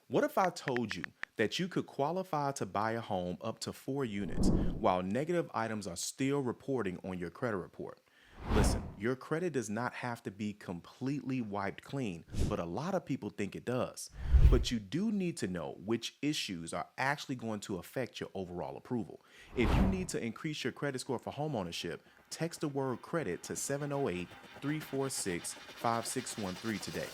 What if I told you that you could qualify to buy a home up to 4 units while negative items are still reporting on your credit report? Listen, your credit does not have to be completely wiped clean, but a lot of people think it does. But you do need to know which issues are actually going to affect your overall approval. If you need to increase your credit score for homeownership, text the word credit to 708 346 5613 today.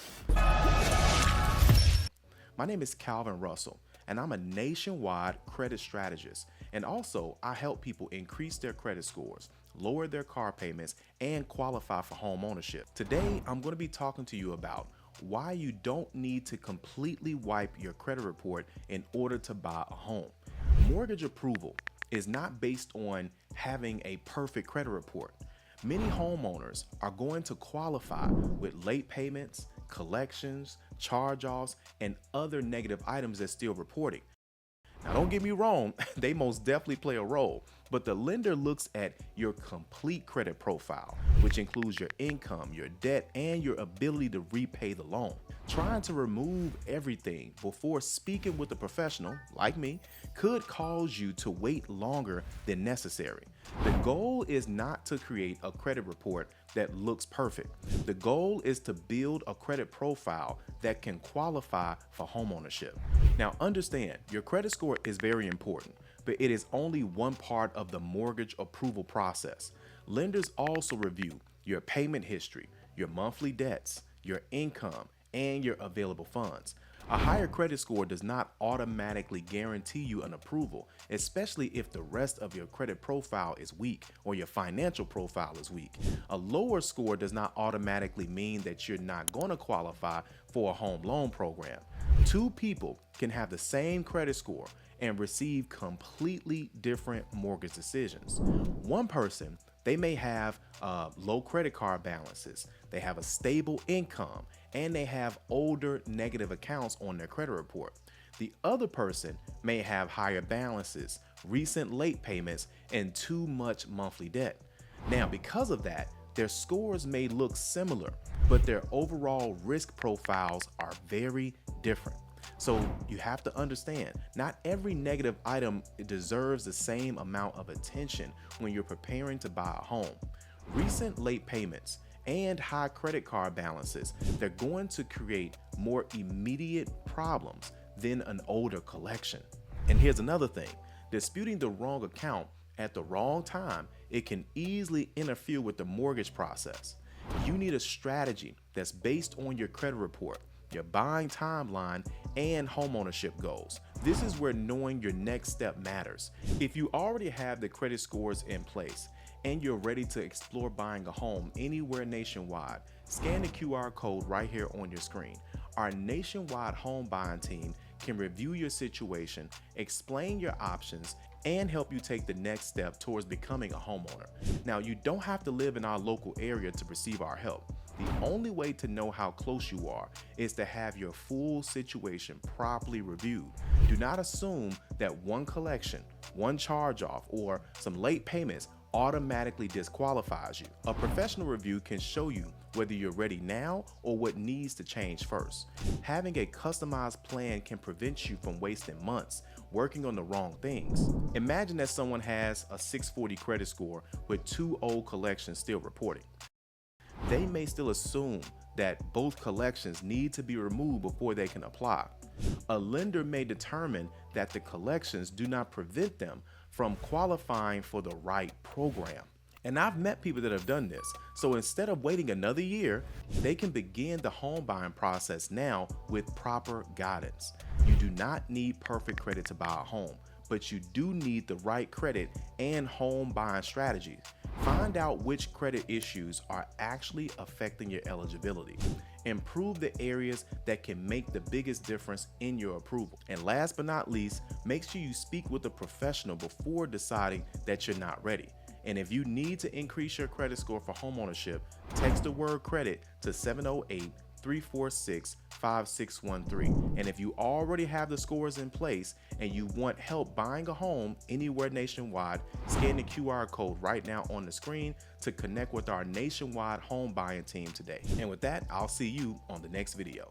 My name is Calvin Russell, and I'm a nationwide credit strategist. And also, I help people increase their credit scores, lower their car payments, and qualify for home ownership. Today, I'm going to be talking to you about why you don't need to completely wipe your credit report in order to buy a home. Mortgage approval is not based on having a perfect credit report. Many homeowners are going to qualify with late payments, collections, charge-offs, and other negative items that's still reporting. Now, don't get me wrong, they most definitely play a role, but the lender looks at your complete credit profile, which includes your income, your debt, and your ability to repay the loan. Trying to remove everything before speaking with a professional, like me, could cause you to wait longer than necessary. The goal is not to create a credit report that looks perfect. The goal is to build a credit profile that can qualify for homeownership. Now, understand, your credit score is very important, but it is only one part of the mortgage approval process. Lenders also review your payment history, your monthly debts, your income, and your available funds. A higher credit score does not automatically guarantee you an approval, especially if the rest of your credit profile is weak or your financial profile is weak. A lower score does not automatically mean that you're not going to qualify for a home loan program. Two people can have the same credit score and receive completely different mortgage decisions. One person, they may have low credit card balances, they have a stable income, and they have older negative accounts on their credit report. The other person may have higher balances, recent late payments, and too much monthly debt. Now, because of that, their scores may look similar, but their overall risk profiles are very different. So you have to understand, not every negative item deserves the same amount of attention when you're preparing to buy a home. Recent late payments and high credit card balances, they're going to create more immediate problems than an older collection. And here's another thing, disputing the wrong account at the wrong time, it can easily interfere with the mortgage process. You need a strategy that's based on your credit report, your buying timeline, and homeownership goals. This is where knowing your next step matters. If you already have the credit scores in place and you're ready to explore buying a home anywhere nationwide, scan the QR code right here on your screen. Our nationwide home buying team can review your situation, explain your options, and help you take the next step towards becoming a homeowner. Now, you don't have to live in our local area to receive our help. The only way to know how close you are is to have your full situation properly reviewed. Do not assume that one collection, one charge-off, or some late payments automatically disqualifies you. A professional review can show you whether you're ready now or what needs to change first. Having a customized plan can prevent you from wasting months working on the wrong things. Imagine that someone has a 640 credit score with 2 old collections still reporting. They may still assume that both collections need to be removed before they can apply. A lender may determine that the collections do not prevent them from qualifying for the right program. And I've met people that have done this. So instead of waiting another year, they can begin the home buying process now with proper guidance. You do not need perfect credit to buy a home, but you do need the right credit and home buying strategies. Find out which credit issues are actually affecting your eligibility. Improve the areas that can make the biggest difference in your approval. And last but not least, make sure you speak with a professional before deciding that you're not ready. And if you need to increase your credit score for homeownership, text the word credit to 708 346 5613. And if you already have the scores in place and you want help buying a home anywhere nationwide, scan the QR code right now on the screen to connect with our nationwide home buying team today. And with that, I'll see you on the next video.